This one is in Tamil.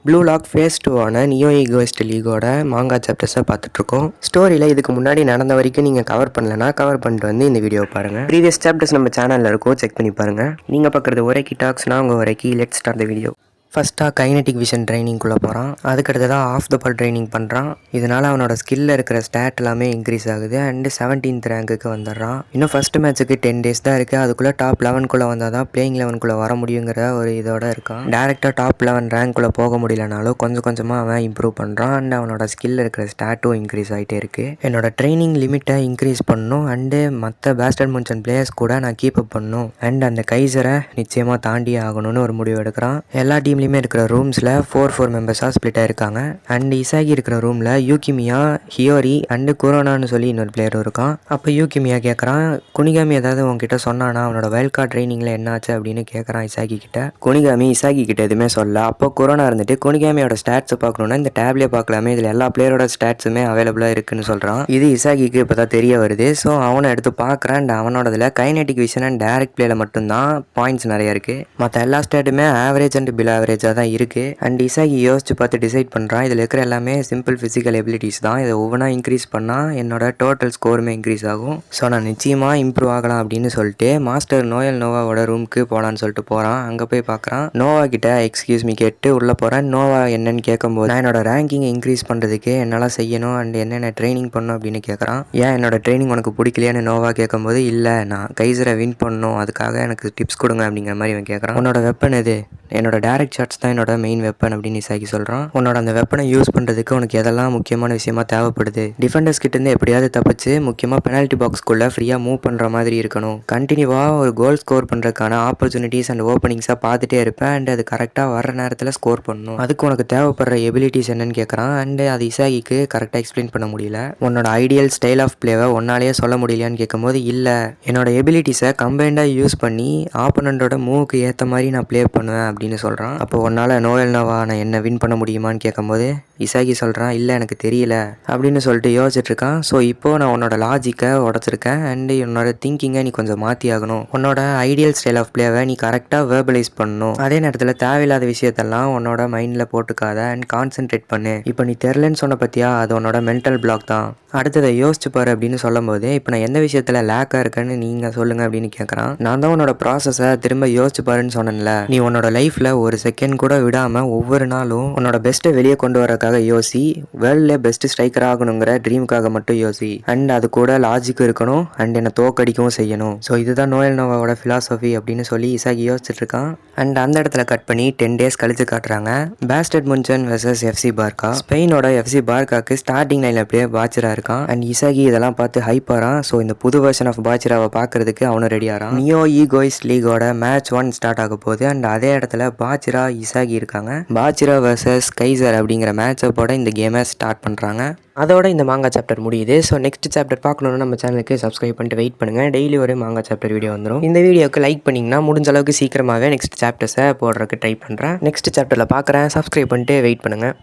Blue Lock phase 2 neo egoist லீகோட மாங்கா சாப்டர்ஸை பார்த்துட்ருக்கோம். ஸ்டோரியில் இதுக்கு முன்னாடி நடந்த வரைக்கும் நீங்கள் கவர் பண்ணலன்னா கவர் பண்ணிட்டு வந்து இந்த வீடியோ பாருங்கள். ப்ரீவியஸ் சாப்டர்ஸ் நம்ம சேனலில் இருக்கும், செக் பண்ணி பாருங்கள். நீங்கள் பார்க்குறது ஒரேக்கி டாக்ஸ்னா உங்கள் ஒரேக்கி. Let's start the video. ஃபஸ்ட்டாக கைனட்டிக் விஷன் ட்ரைனிங்குள்ளே போகிறான். அதுக்கடுத்ததாக ஆஃப் த பால் ட்ரைனிங் பண்ணுறான். இதனால் அவனோட ஸ்கில்லில் இருக்கிற ஸ்டாட் எல்லாமே இன்க்ரீஸ் ஆகுது. அண்டு 17th ரேங்க்குக்கு வந்துடுறான். இன்னும் ஃபஸ்ட்டு மேட்ச்சுக்கு 10 days தான் இருக்குது. அதுக்குள்ளே டாப் 11 வந்தால் தான் பிளேயிங் 11 வர முடியுங்கிற ஒரு இதோட இருக்கான். டேரெக்டாக டாப் 11 ரேங்க்குள்ளே போக முடியலனாலும் கொஞ்சம் கொஞ்சமாக அவன் இம்ப்ரூவ் பண்ணுறான். அண்ட் அவனோட ஸ்கில்லில் இருக்கிற ஸ்டாட்டும் இன்க்ரீஸ் ஆகிட்டே இருக்குது. என்னோட ட்ரைனிங் லிமிட்டை இன்க்ரீஸ் பண்ணணும். அண்டு மற்ற பேஸ்டர் முன்சன் பிளேயர்ஸ் கூட நான் கீப் அப் பண்ணணும். அண்ட் அந்த கைசரை நிச்சயமாக தாண்டி ஆகணும்னு ஒரு முடிவு எடுக்கிறான். எல்லா டீம்லேயுமே இருக்கிற ரூம்ஸில் 4 மெம்பர்ஸாக ஸ்ப்ளிட் ஆயிருக்காங்க. அண்ட் இசாகி இருக்கிற ரூமில் யூகிமியா, ஹியோரி அண்டு குரோனான்னு சொல்லி இன்னொரு பிளேயரும் இருக்கான். அப்போ யூகிமியா கேட்குறான், குனிகாமி ஏதாவது உங்ககிட்ட சொன்னானா அவனோட வைல்ட் கார்ட் ட்ரைனிங்கில் என்னாச்சு அப்படின்னு கேட்குறான் இசாகி கிட்ட. குனிகாமி இசாகி கிட்ட எதுவுமே சொல்ல. அப்போ குரோனா இருந்துட்டு குனிகாமியோட ஸ்டாட்ஸை பார்க்கணுன்னா இந்த டேப்லேயே பார்க்கலாமே, இதில் எல்லா பிளேயரோட ஸ்டாட்ஸுமே அவைலபிளாக இருக்குன்னு சொல்கிறான். இது இசாகிக்கு இப்போ தான் தெரிய வருது. ஸோ அவனை எடுத்து பார்க்குறான். அண்ட் அவனோடதில் கைனட்டிக் விஷன் அண்ட் டேரக்ட் பிளேயில் மட்டும்தான் பாயிண்ட்ஸ் நிறைய இருக்குது. மற்ற எல்லா ஸ்டாட்டுமே ஆவரேஜ் அண்ட் பிலோ ஆவரேஜாக தான் இருக்குது. அண்ட் இசாகி யோசிச்சு பார்த்து டிசைட் பண்ணுறான், இதில் இருக்கிற எல்லாமே சிம்பிள் ஃபிசிக்கல் எபிலிட்டிஸ் தான். இதை ஒவ்வொன்றா இன்க்ரீஸ் பண்ணால் என்னோட டோட்டல் ஸ்கோருமே இன்க்ரீஸ் ஆகும். ஸோ நான் நிச்சயமாக இம்ப்ரூவ் ஆகலாம் அப்படின்னு சொல்லிட்டு மாஸ்டர் நோயல் நோவாவோட ரூமுக்கு போகலான்னு சொல்லிட்டு போகிறான். அங்கே போய் பார்க்குறான். நோவா கிட்ட எக்ஸ்கியூஸ் மீ கேட்டு உள்ளே போகிறேன். நோவா என்னன்னு கேட்கும்போது நான் என்னோட ரேங்கிங்கை இன்க்ரீஸ் பண்ணுறதுக்கு என்னால் செய்யணும் அண்ட் என்னென்ன ட்ரைனிங் பண்ணணும் அப்படின்னு கேட்குறான். ஏன் என்னோட ட்ரைனிங் உனக்கு பிடிக்கலையான்னு நோவா கேட்கும்போது இல்லை நான் கைசரை வின் பண்ணணும், அதுக்காக எனக்கு டிப்ஸ் கொடுங்க அப்படிங்கிற மாதிரி இவன் கேட்குறான். உன்னோட வெப்பன் எது? என்னோட டேரக்ட் ஷாட்ஸ் தான் என்னோட மெயின் வெப்பன் அப்படின்னு இசாகி சொல்கிறான். உன்னோட அந்த வெப்பனை யூஸ் பண்ணுறதுக்கு உனக்கு எதெல்லாம் முக்கியமான விஷயமா தேவைப்படுது? டிஃபெண்டர்ஸ் கிட்டேருந்து எப்படியாவது தப்பிச்சு முக்கியமாக பெனால்ட்டி பாக்ஸ்க்குள்ளே ஃப்ரீயாக மூவ் பண்ணுற மாதிரி இருக்கணும். கண்டினியூவாக ஒரு கோல் ஸ்கோர் பண்ணுறதுக்கான ஆப்பர்ச்சுனிட்டிஸ் அண்ட் ஓப்பனிங்ஸாக பார்த்துட்டே இருப்பேன். அண்ட் அது கரெக்டாக வர நேரத்தில் ஸ்கோர் பண்ணணும். அதுக்கு உனக்கு தேவைப்படுற எபிலிட்டிஸ் என்னன்னு கேட்குறான். அண்டு அது இசாகிக்கு கரெக்டாக எக்ஸ்பிளைன் பண்ண முடியல. உன்னோட ஐடியல் ஸ்டைல் ஆஃப் பிளேவை ஒன்னாலேயே சொல்ல முடியலையான்னு கேட்கும்போது இல்லை, என்னோட எபிலிட்டிஸை கம்பைண்டாக யூஸ் பண்ணி ஆப்போனண்டோட மூவுக்கு ஏற்ற மாதிரி நான் ப்ளே பண்ணுவேன் அப்படின்னு சொல்கிறான். அப்போ உன்னால் நோயல் நோவா நான் என்ன வின் பண்ண முடியுமான்னு கேட்கும்போது இசாகி சொல்கிறான், இல்லை எனக்கு தெரியல அப்படின்னு சொல்லிட்டு யோசிச்சுட்ருக்கான். ஸோ இப்போது நான் உன்னோட லாஜிக்கை உடச்சிருக்கேன். அண்டு உன்னோட திங்கிங்கை நீ கொஞ்சம் மாற்றி ஆகணும். உன்னோட ஐடியல் ஸ்டைல் ஆஃப் பிளேவை நீ கரெக்டாக வேர்பலைஸ் பண்ணணும். அதே நேரத்தில் தேவையில்லாத விஷயத்தெல்லாம் உன்னோட மைண்டில் போட்டுக்காத அண்ட் கான்சென்ட்ரேட் பண்ணு. இப்போ நீ தெரிலன்னு சொன்ன பற்றியா, அது உன்னோட மென்டல் பிளாக் தான். அடுத்ததை யோசிச்சு பாரு அப்படின்னு சொல்லும் போது இப்போ நான் எந்த விஷயத்தில் லேக்காக இருக்கேன்னு நீங்கள் சொல்லுங்கள் அப்படின்னு கேட்குறான். நான் தான் உன்னோட ப்ராசஸை திரும்ப யோசிச்சு பாருன்னு சொன்னேன்ல, நீ உன்னோட லைஃப்பில் ஒரு செகண்ட் கூட விடாமல் ஒவ்வொரு நாளும் உன்னோட பெஸ்ட்டை வெளியே கொண்டு வரக்காக யோசி. வேர்ல்ட்ல பெஸ்ட் ஸ்ட்ரைக்கர் ஆகணுங்கிற ட்ரீமுக்காக மட்டும் யோசி. அண்ட் அது கூட லாஜிக் இருக்கணும் அண்ட் என்னை தோக்கடிக்கவும் செய்யணும். ஸோ இதுதான் நோயல் நோவாவோட ஃபிலாசபி அப்படின்னு சொல்லி இசாகி யோசிச்சுட்டு இருக்கான். அண்ட் அந்த இடத்துல கட் பண்ணி 10 days கழிச்சு காட்டுறாங்க. Bastard Munchen versus FC Barca. ஸ்பெயினோட FC பார்காக்கு ஸ்டார்டிங் லைன்ல அப்படியே பாச்சிரா இருக்கான். அண்ட் இசாகி இதெல்லாம் பார்த்து ஹைப் ஆறான். ஸோ இந்த புது வெர்ஷன் ஆஃப் பாச்சிராவை பார்க்கறதுக்கு அவனும் ரெடி ஆகிறான். நியோ ஈகோயிஸ்ட் லீகோட மேட்ச் 1 ஸ்டார்ட் ஆக போகுது. அண்ட் அதே இடத்துல பாச்சிரா இசாகி இருக்காங்க. பாச்சிரா வெர்சஸ் கைசர் அப்படிங்கிற மேட்சப்போட இந்த கேமை ஸ்டார்ட் பண்ணுறாங்க. அதோட இந்த மாங்கா சாப்டர் முடியுது. ஸோ நெக்ஸ்ட் சாப்டர் பார்க்கணுன்னா நம்ம சேனலுக்கு சப்ஸ்கிரைப் பண்ணிட்டு வெயிட் பண்ணுங்கள். டெய்லி ஒரு மாங்கா சாப்டர் வீடியோ வந்துடும். இந்த வீடியோக்கு லைக் பண்ணிங்கன்னா முடிஞ்ச அளவுக்கு சீக்கிரமாகவே நெக்ஸ்ட் சாப்டர்ஸை போடுறதுக்கு ட்ரை பண்ணுறேன். நெக்ஸ்ட் சாப்டரில் பார்க்குறேன். சப்ஸ்கிரைப் பண்ணிட்டு வெயிட் பண்ணுங்கள்.